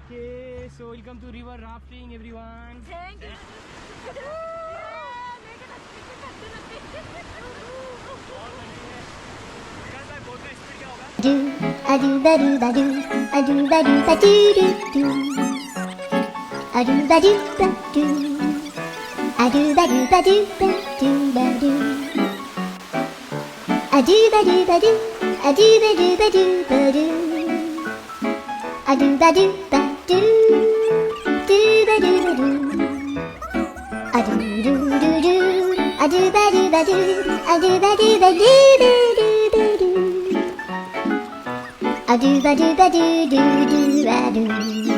Okay, so welcome to river rafting, everyone. Thank you. Do a do ba do ba do a do ba do ba do do do a do ba do ba do a do ba do ba do ba do ba do a do ba do ba do a do ba do ba do ba do a do ba do ba do do ba do ba do a do do do do a do ba do ba do a do ba do ba do do do ba do a do ba do ba do do do ba do.